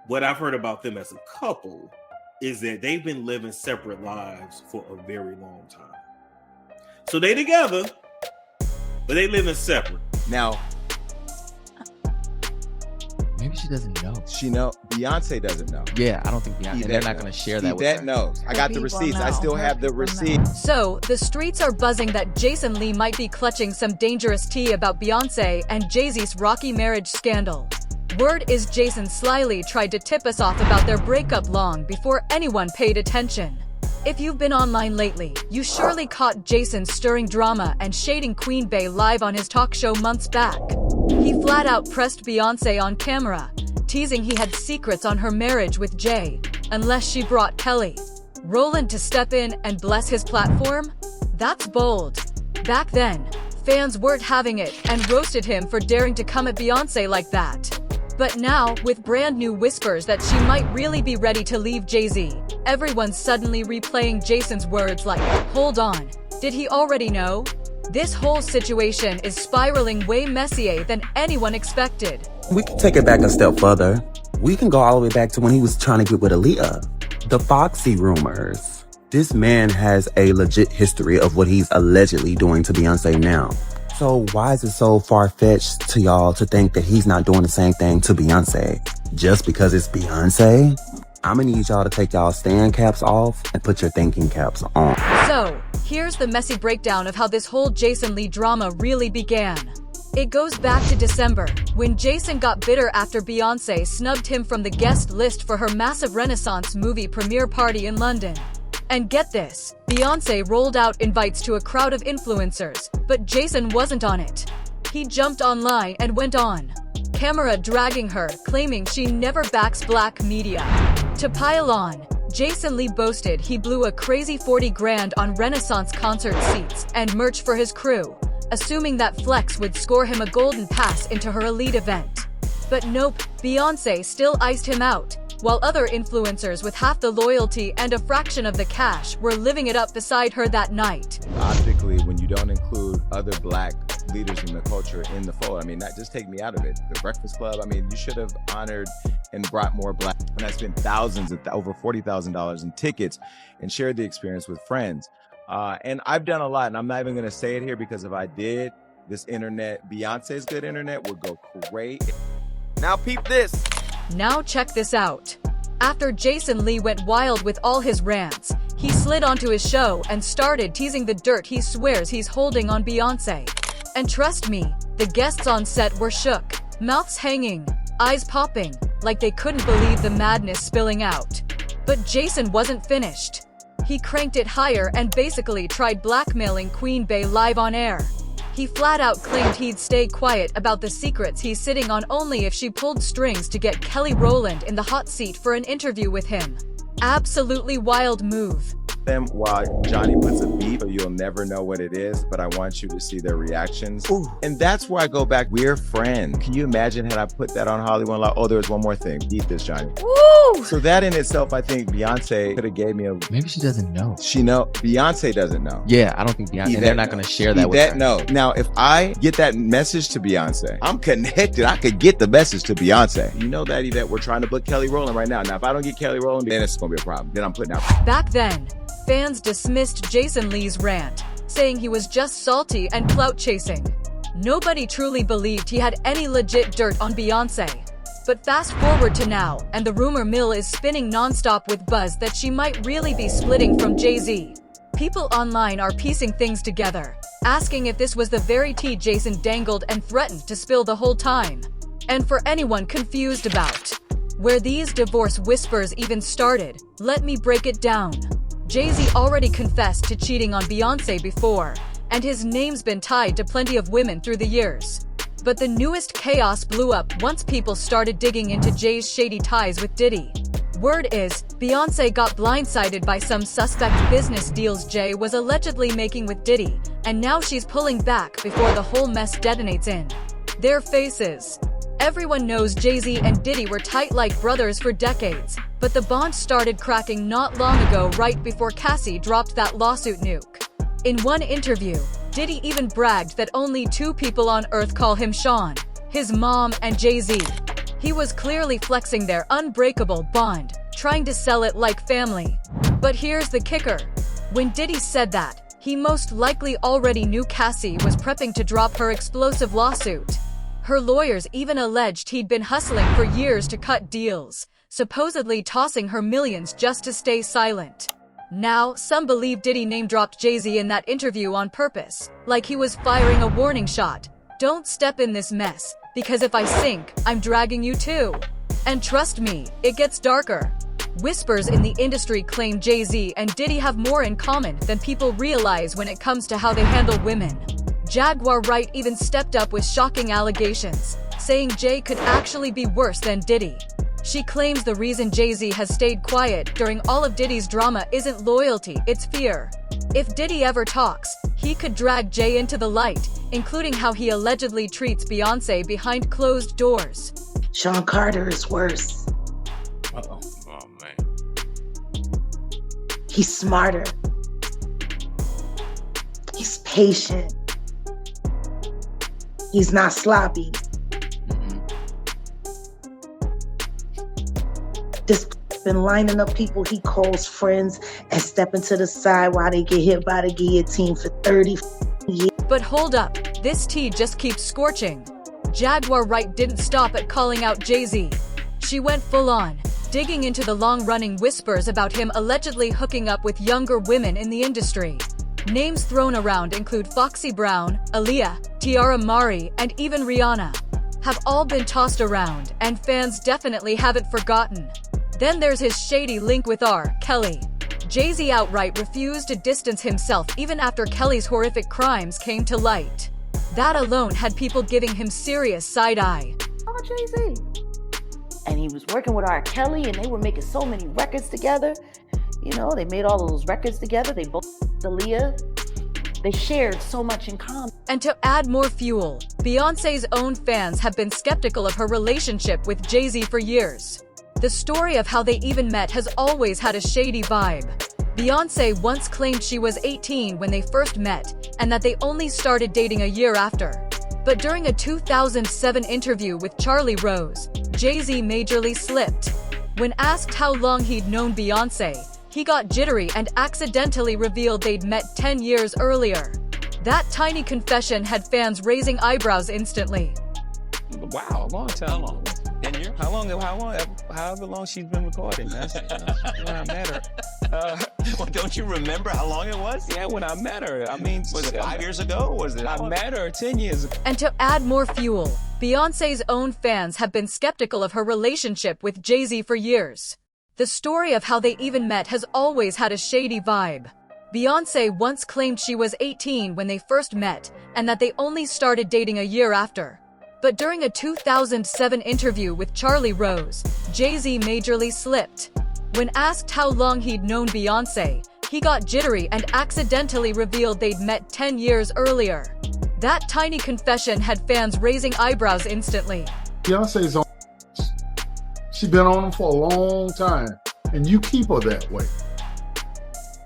what I've heard about them as a couple is that they've been living separate lives for a very long time. So they together, but they living separate. Now, maybe she doesn't know. Beyonce doesn't know. Yeah, I don't think Beyonce. They're not going to share that with her. Yvette knows. I got the receipts. I still have the receipts. So, the streets are buzzing that Jason Lee might be clutching some dangerous tea about Beyonce and Jay-Z's rocky marriage scandal. Word is Jason slyly tried to tip us off about their breakup long before anyone paid attention. If you've been online lately, you surely caught Jason stirring drama and shading Queen Bey live on his talk show months back. He flat out pressed Beyonce on camera, teasing he had secrets on her marriage with Jay, unless she brought Kelly Rowland to step in and bless his platform? That's bold. Back then, fans weren't having it and roasted him for daring to come at Beyonce like that. But now, with brand new whispers that she might really be ready to leave Jay-Z, everyone's suddenly replaying Jason's words like, "Hold on, did he already know?" This whole situation is spiraling way messier than anyone expected. We can take it back a step further. We can go all the way back to when he was trying to get with Aaliyah. The Foxy rumors. This man has a legit history of what he's allegedly doing to Beyonce now. So why is it so far-fetched to y'all to think that he's not doing the same thing to Beyonce? Just because it's Beyonce? I'ma need y'all to take y'all stand caps off and put your thinking caps on. So, here's the messy breakdown of how this whole Jason Lee drama really began. It goes back to December, when Jason got bitter after Beyonce snubbed him from the guest list for her massive Renaissance movie premiere party in London. And get this, Beyonce rolled out invites to a crowd of influencers, but Jason wasn't on it. He jumped online and went on camera dragging her, claiming she never backs black media. To pile on, Jason Lee boasted he blew a crazy 40 grand on Renaissance concert seats and merch for his crew, assuming that flex would score him a golden pass into her elite event. But nope, Beyonce still iced him out, while other influencers with half the loyalty and a fraction of the cash were living it up beside her that night. Optically, when you don't include other black leaders in the culture in the fold, not just take me out of it. The Breakfast Club, you should have honored and brought more black. When I spent thousands, over $40,000 in tickets and shared the experience with friends. And I've done a lot, and I'm not even going to say it here because if I did, this internet, Beyonce's good internet, would go great. Now peep this. Now check this out. After Jason Lee went wild with all his rants, he slid onto his show and started teasing the dirt he swears he's holding on Beyonce. And trust me, the guests on set were shook, mouths hanging, eyes popping, like they couldn't believe the madness spilling out. But Jason wasn't finished. He cranked it higher and basically tried blackmailing Queen Bey live on air. He flat out claimed he'd stay quiet about the secrets he's sitting on only if she pulled strings to get Kelly Rowland in the hot seat for an interview with him. Absolutely wild move. Them while Johnny puts a beat, so you'll never know what it is, but I want you to see their reactions. Ooh. And that's where I go back. We're friends. Can you imagine had I put that on Hollywood Unlocked? Oh, there was one more thing. Beat this, Johnny. Woo! So that in itself, I think Beyonce could have gave me a... Maybe she doesn't know. Beyonce doesn't know. Yeah, I don't think Beyonce. They're not going to share that with her. No. Now, if I get that message to Beyonce, I'm connected. I could get the message to Beyonce. You know that, Yvette, we're trying to book Kelly Rowland right now. Now, if I don't get Kelly Rowland, then it's going to be a problem. Then I'm putting out... Back then, fans dismissed Jason Lee's rant, saying he was just salty and clout chasing. Nobody truly believed he had any legit dirt on Beyonce. But fast forward to now, and the rumor mill is spinning nonstop with buzz that she might really be splitting from Jay-Z. People online are piecing things together, asking if this was the very tea Jason dangled and threatened to spill the whole time. And for anyone confused about where these divorce whispers even started, let me break it down. Jay-Z already confessed to cheating on Beyonce before, and his name's been tied to plenty of women through the years. But the newest chaos blew up once people started digging into Jay's shady ties with Diddy. Word is, Beyonce got blindsided by some suspect business deals Jay was allegedly making with Diddy, and now she's pulling back before the whole mess detonates in their faces. Everyone knows Jay-Z and Diddy were tight like brothers for decades, but the bond started cracking not long ago right before Cassie dropped that lawsuit nuke. In one interview, Diddy even bragged that only two people on earth call him Sean, his mom and Jay-Z. He was clearly flexing their unbreakable bond, trying to sell it like family. But here's the kicker. When Diddy said that, he most likely already knew Cassie was prepping to drop her explosive lawsuit. Her lawyers even alleged he'd been hustling for years to cut deals, supposedly tossing her millions just to stay silent. Now, some believe Diddy name-dropped Jay-Z in that interview on purpose, like he was firing a warning shot. Don't step in this mess, because if I sink, I'm dragging you too. And trust me, it gets darker. Whispers in the industry claim Jay-Z and Diddy have more in common than people realize when it comes to how they handle women. Jaguar Wright even stepped up with shocking allegations, saying Jay could actually be worse than Diddy. She claims the reason Jay-Z has stayed quiet during all of Diddy's drama isn't loyalty, it's fear. If Diddy ever talks, he could drag Jay into the light, including how he allegedly treats Beyoncé behind closed doors. Sean Carter is worse. Uh-oh. Oh, man. He's smarter. He's patient. He's not sloppy. This been lining up people he calls friends and stepping to the side while they get hit by the guillotine for 30 years. But hold up, this tea just keeps scorching. Jaguar Wright didn't stop at calling out Jay-Z. She went full on, digging into the long-running whispers about him allegedly hooking up with younger women in the industry. Names thrown around include Foxy Brown, Aaliyah, Tiara Mari, and even Rihanna. Have all been tossed around, and fans definitely haven't forgotten. Then there's his shady link with R. Kelly. Jay-Z outright refused to distance himself even after Kelly's horrific crimes came to light. That alone had people giving him serious side-eye. Oh, Jay-Z. And he was working with R. Kelly, and they were making so many records together. You know, they made all those records together. They both, Aaliyah, they shared so much in common. And to add more fuel, Beyoncé's own fans have been skeptical of her relationship with Jay-Z for years. The story of how they even met has always had a shady vibe. Beyoncé once claimed she was 18 when they first met, and that they only started dating a year after. But during a 2007 interview with Charlie Rose, Jay-Z majorly slipped. When asked how long he'd known Beyoncé, he got jittery and accidentally revealed they'd met 10 years earlier. That tiny confession had fans raising eyebrows instantly. Wow, a long time. How long? 10 years? However long she's been recording. That's when I met her. Well, don't you remember how long it was? Yeah, when I met her. I mean, Was it 5 years ago? Was it? I met her 10 years ago. And to add more fuel, Beyoncé's own fans have been skeptical of her relationship with Jay-Z for years. The story of how they even met has always had a shady vibe. Beyoncé once claimed she was 18 when they first met, and that they only started dating a year after. But during a 2007 interview with Charlie Rose, Jay-Z majorly slipped. When asked how long he'd known Beyoncé, he got jittery and accidentally revealed they'd met 10 years earlier. That tiny confession had fans raising eyebrows instantly. Beyonce's on. She's been on them for a long time, and you keep her that way.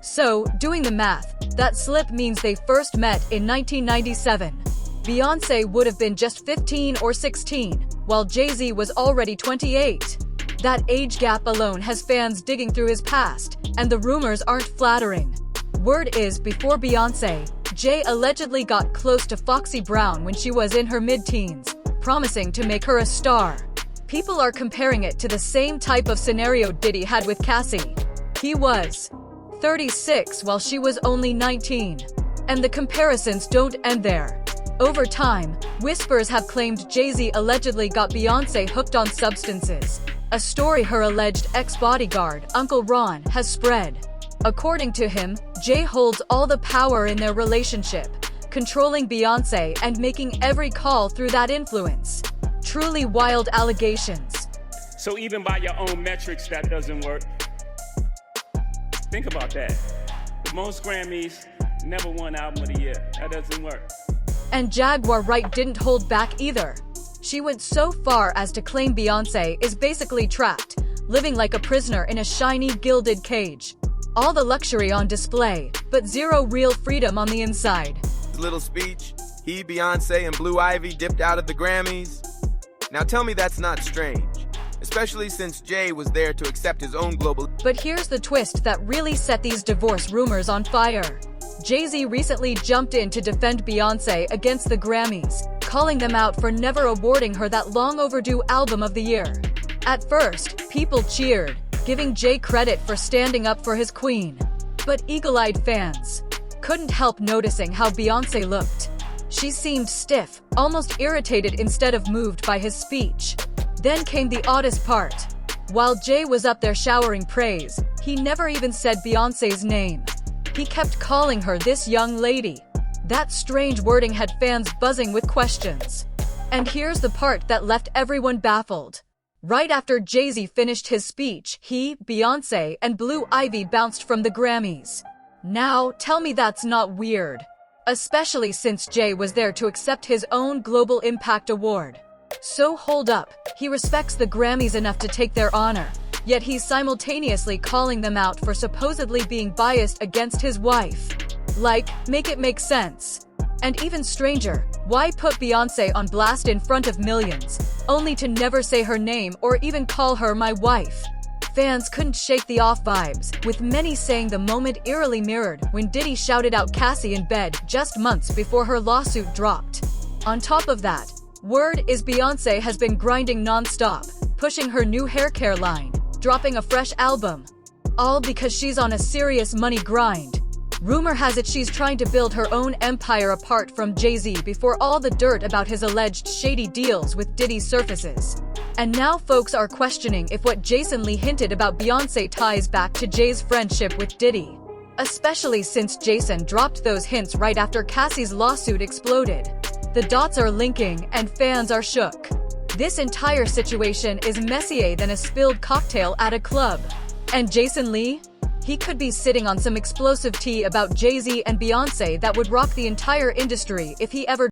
So, doing the math, that slip means they first met in 1997. Beyoncé would have been just 15 or 16, while Jay-Z was already 28. That age gap alone has fans digging through his past, and the rumors aren't flattering. Word is, before Beyoncé, Jay allegedly got close to Foxy Brown when she was in her mid-teens, promising to make her a star. People are comparing it to the same type of scenario Diddy had with Cassie. He was 36 while she was only 19. And the comparisons don't end there. Over time, whispers have claimed Jay-Z allegedly got Beyoncé hooked on substances, a story her alleged ex-bodyguard, Uncle Ron, has spread. According to him, Jay holds all the power in their relationship, controlling Beyoncé and making every call through that influence. Truly wild allegations. So even by your own metrics, that doesn't work. Think about that. The most Grammys, never won album of the year. That doesn't work. And Jaguar Wright didn't hold back either. She went so far as to claim Beyoncé is basically trapped, living like a prisoner in a shiny, gilded cage. All the luxury on display, but zero real freedom on the inside. Little speech, he, Beyoncé, and Blue Ivy dipped out of the Grammys. Now tell me that's not strange, especially since Jay was there to accept his own global. But here's the twist that really set these divorce rumors on fire. Jay-Z recently jumped in to defend Beyoncé against the Grammys, calling them out for never awarding her that long overdue Album of the Year. At first, people cheered, giving Jay credit for standing up for his queen. But eagle-eyed fans couldn't help noticing how Beyoncé looked. She seemed stiff, almost irritated instead of moved by his speech. Then came the oddest part. While Jay was up there showering praise, he never even said Beyoncé's name. He kept calling her this young lady. That strange wording had fans buzzing with questions. And here's the part that left everyone baffled. Right after Jay-Z finished his speech, he, Beyoncé, and Blue Ivy bounced from the Grammys. Now, tell me that's not weird. Especially since Jay was there to accept his own Global Impact Award. So hold up, he respects the Grammys enough to take their honor, yet he's simultaneously calling them out for supposedly being biased against his wife. Like, make it make sense. And even stranger, why put Beyoncé on blast in front of millions, only to never say her name or even call her my wife? Fans couldn't shake the off vibes, with many saying the moment eerily mirrored when Diddy shouted out Cassie in bed just months before her lawsuit dropped. On top of that, word is Beyoncé has been grinding non-stop, pushing her new hair care line, dropping a fresh album. All because she's on a serious money grind. Rumor has it she's trying to build her own empire apart from Jay-Z before all the dirt about his alleged shady deals with Diddy surfaces. And now folks are questioning if what Jason Lee hinted about Beyoncé ties back to Jay's friendship with Diddy. Especially since Jason dropped those hints right after Cassie's lawsuit exploded. The dots are linking and fans are shook. This entire situation is messier than a spilled cocktail at a club. And Jason Lee? He could be sitting on some explosive tea about Jay-Z and Beyoncé that would rock the entire industry if he ever